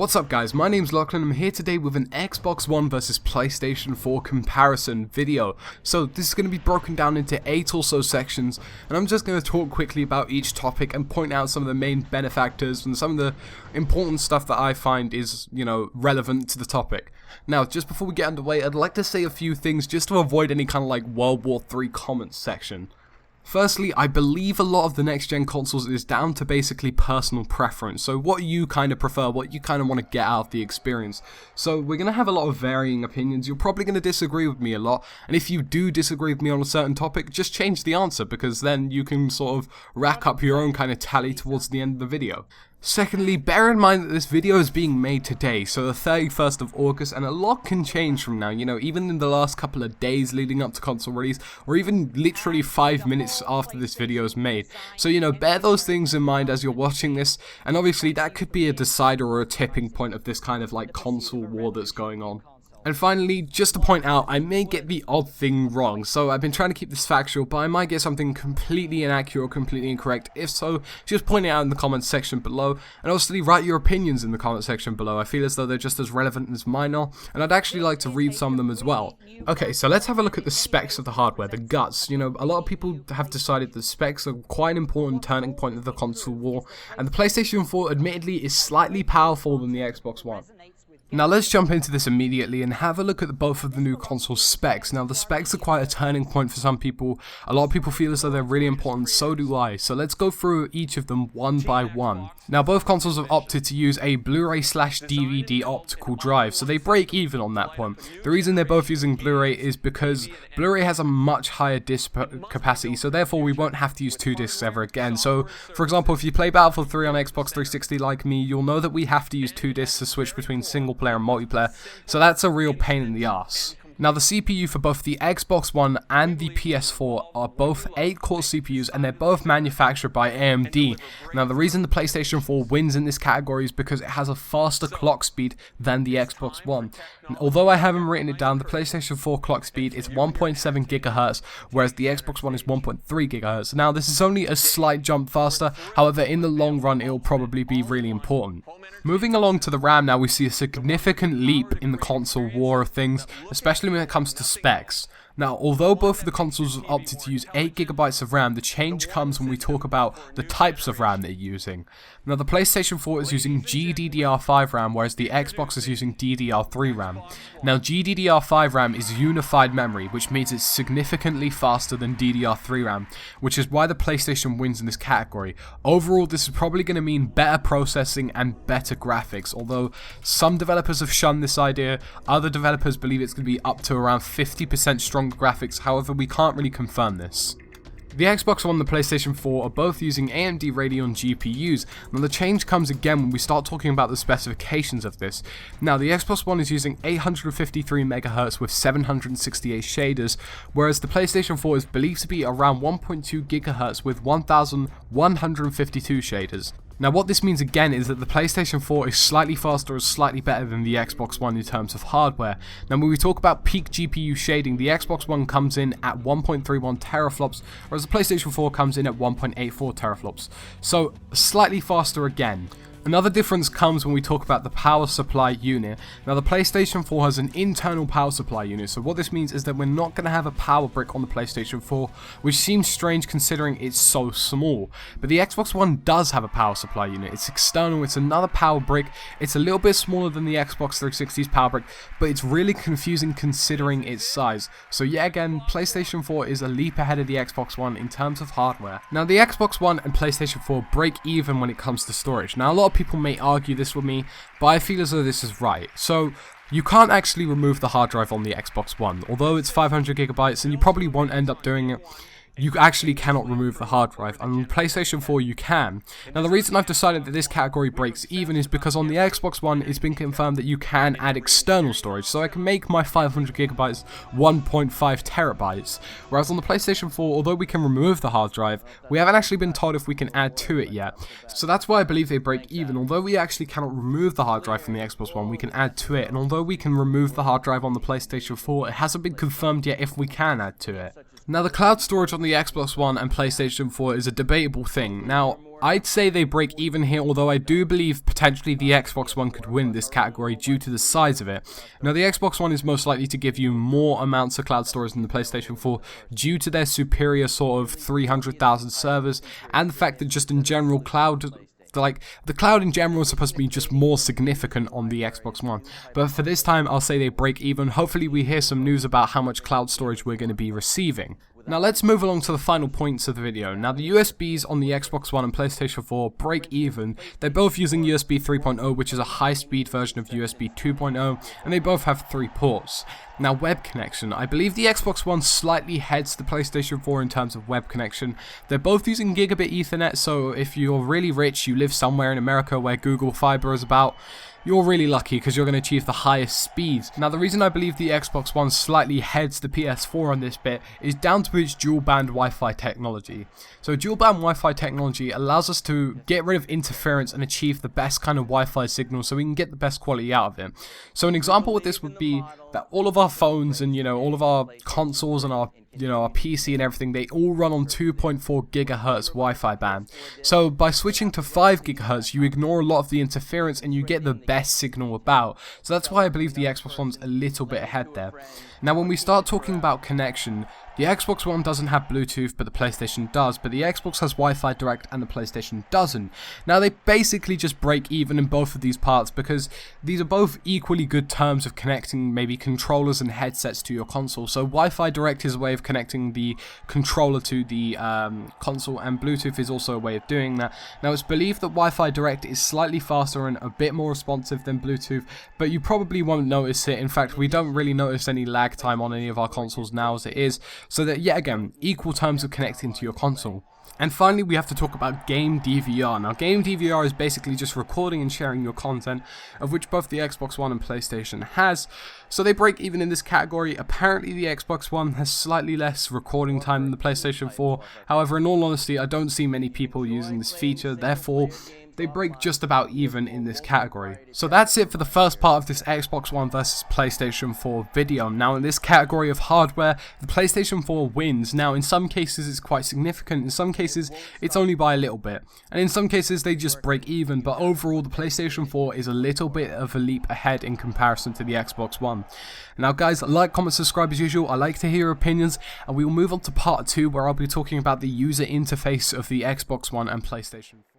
What's up guys, my name's Lachlan. I'm here today with an Xbox One versus PlayStation 4 comparison video. So this is going to be broken down into 8 or so sections, and I'm just going to talk quickly about each topic and point out some of the main benefactors and some of the important stuff that I find is, relevant to the topic. Now, just before we get underway, I'd like to say a few things just to avoid any kind of like World War III comments section. Firstly, I believe a lot of the next-gen consoles is down to basically personal preference, so what you kind of prefer, what you kind of want to get out of the experience. So we're going to have a lot of varying opinions. You're probably going to disagree with me a lot, and if you do disagree with me on a certain topic, just change the answer, because then you can sort of rack up your own kind of tally towards the end of the video. Secondly, bear in mind that this video is being made today, so the 31st of August, and a lot can change from now, even in the last couple of days leading up to console release, or even literally 5 minutes after this video is made. So, bear those things in mind as you're watching this, and obviously that could be a decider or a tipping point of this kind of like console war that's going on. And finally, just to point out, I may get the odd thing wrong, so I've been trying to keep this factual, but I might get something completely inaccurate or completely incorrect. If so, just point it out in the comments section below, and obviously write your opinions in the comment section below. I feel as though they're just as relevant as mine are, and I'd actually like to read some of them as well. Okay, so let's have a look at the specs of the hardware, the guts. A lot of people have decided that specs are quite an important turning point of the console war, and the PlayStation 4 admittedly is slightly powerful than the Xbox One. Now let's jump into this immediately and have a look at both of the new console specs. Now the specs are quite a turning point for some people. A lot of people feel as though they're really important, so do I. So let's go through each of them one by one. Now both consoles have opted to use a Blu-ray/DVD optical drive, so they break even on that point. The reason they're both using Blu-ray is because Blu-ray has a much higher disc capacity, so therefore we won't have to use 2 discs ever again. So for example, if you play Battlefield 3 on Xbox 360 like me, you'll know that we have to use 2 discs to switch between single player and multiplayer, so that's a real pain in the arse. Now the CPU for both the Xbox One and the PS4 are both 8-core CPUs, and they're both manufactured by AMD. Now the reason the PlayStation 4 wins in this category is because it has a faster clock speed than the Xbox One. And although I haven't written it down, the PlayStation 4 clock speed is 1.7 GHz, whereas the Xbox One is 1.3 GHz. Now this is only a slight jump faster, however in the long run it will probably be really important. Moving along to the RAM now, we see a significant leap in the console war of things, especially when it comes to specs. Now, although both of the consoles have opted to use 8GB of RAM, the change comes when we talk about the types of RAM they're using. Now, the PlayStation 4 is using GDDR5 RAM, whereas the Xbox is using DDR3 RAM. Now, GDDR5 RAM is unified memory, which means it's significantly faster than DDR3 RAM, which is why the PlayStation wins in this category. Overall, this is probably going to mean better processing and better graphics, although some developers have shunned this idea. Other developers believe it's going to be up to around 50% stronger graphics, however we can't really confirm this. The Xbox One and the PlayStation 4 are both using AMD Radeon GPUs. Now the change comes again when we start talking about the specifications of this. Now the Xbox One is using 853 MHz with 768 shaders, whereas the PlayStation 4 is believed to be around 1.2 GHz with 1152 shaders. Now what this means again is that the PlayStation 4 is slightly faster or slightly better than the Xbox One in terms of hardware. Now when we talk about peak GPU shading, the Xbox One comes in at 1.31 teraflops, whereas the PlayStation 4 comes in at 1.84 teraflops. So slightly faster again. Another difference comes when we talk about the power supply unit. Now the PlayStation 4 has an internal power supply unit, so what this means is that we're not going to have a power brick on the PlayStation 4, which seems strange considering it's so small. But the Xbox One does have a power supply unit. It's external, it's another power brick, it's a little bit smaller than the Xbox 360's power brick, but it's really confusing considering its size. So yet again, PlayStation 4 is a leap ahead of the Xbox One in terms of hardware. Now the Xbox One and PlayStation 4 break even when it comes to storage. Now a lot of people may argue this with me, but I feel as though this is right. So you can't actually remove the hard drive on the Xbox One, although it's 500 GB, and you probably won't end up doing it. You actually cannot remove the hard drive. On the PlayStation 4 you can. Now the reason I've decided that this category breaks even is because on the Xbox One it's been confirmed that you can add external storage, so I can make my 500 GB 1.5 terabytes. Whereas on the PlayStation 4, although we can remove the hard drive, we haven't actually been told if we can add to it yet. So that's why I believe they break even. Although we actually cannot remove the hard drive from the Xbox One, we can add to it, and although we can remove the hard drive on the PlayStation 4, it hasn't been confirmed yet if we can add to it. Now the cloud storage on the Xbox One and PlayStation 4 is a debatable thing. Now I'd say they break even here, although I do believe potentially the Xbox One could win this category due to the size of it. Now, the Xbox One is most likely to give you more amounts of cloud storage than the PlayStation 4 due to their superior sort of 300,000 servers, and the fact that just in general the cloud in general is supposed to be just more significant on the Xbox One. But for this time, I'll say they break even. Hopefully we hear some news about how much cloud storage we're going to be receiving. Now let's move along to the final points of the video. Now the USBs on the Xbox One and PlayStation 4 break even. They're both using USB 3.0, which is a high-speed version of USB 2.0, and they both have 3 ports. Now web connection, I believe the Xbox One slightly heads the PlayStation 4 in terms of web connection. They're both using gigabit Ethernet, so if you're really rich, you live somewhere in America where Google Fiber is about, you're really lucky because you're going to achieve the highest speeds. Now the reason I believe the Xbox One slightly heads the PS4 on this bit is down to its dual band Wi-Fi technology. So dual band Wi-Fi technology allows us to get rid of interference and achieve the best kind of Wi-Fi signal so we can get the best quality out of it. So an example with this would be that all of our phones and all of our consoles and our PC and everything, they all run on 2.4 gigahertz Wi-Fi band. So by switching to 5 gigahertz, you ignore a lot of the interference and you get the best signal about. So that's why I believe the Xbox One's a little bit ahead there. Now when we start talking about connection, the Xbox One doesn't have Bluetooth, but the PlayStation does, but the Xbox has Wi-Fi Direct and the PlayStation doesn't. Now they basically just break even in both of these parts because these are both equally good terms of connecting maybe controllers and headsets to your console. So Wi-Fi Direct is a way of connecting the controller to the console, and Bluetooth is also a way of doing that. Now it's believed that Wi-Fi Direct is slightly faster and a bit more responsive than Bluetooth, but you probably won't notice it. In fact, we don't really notice any lag time on any of our consoles now as it is. So that, yet again, equal terms of connecting to your console. And finally, we have to talk about game DVR. Now, game DVR is basically just recording and sharing your content, of which both the Xbox One and PlayStation has. So they break even in this category. Apparently, the Xbox One has slightly less recording time than the PlayStation 4. However, in all honesty, I don't see many people using this feature. Therefore, they break just about even in this category. So that's it for the first part of this Xbox One versus PlayStation 4 video. Now in this category of hardware, the PlayStation 4 wins. Now in some cases it's quite significant, in some cases it's only by a little bit, and in some cases they just break even, but overall the PlayStation 4 is a little bit of a leap ahead in comparison to the Xbox One. Now guys, like, comment, subscribe as usual. I like to hear your opinions, and we will move on to part 2 where I'll be talking about the user interface of the Xbox One and PlayStation 4.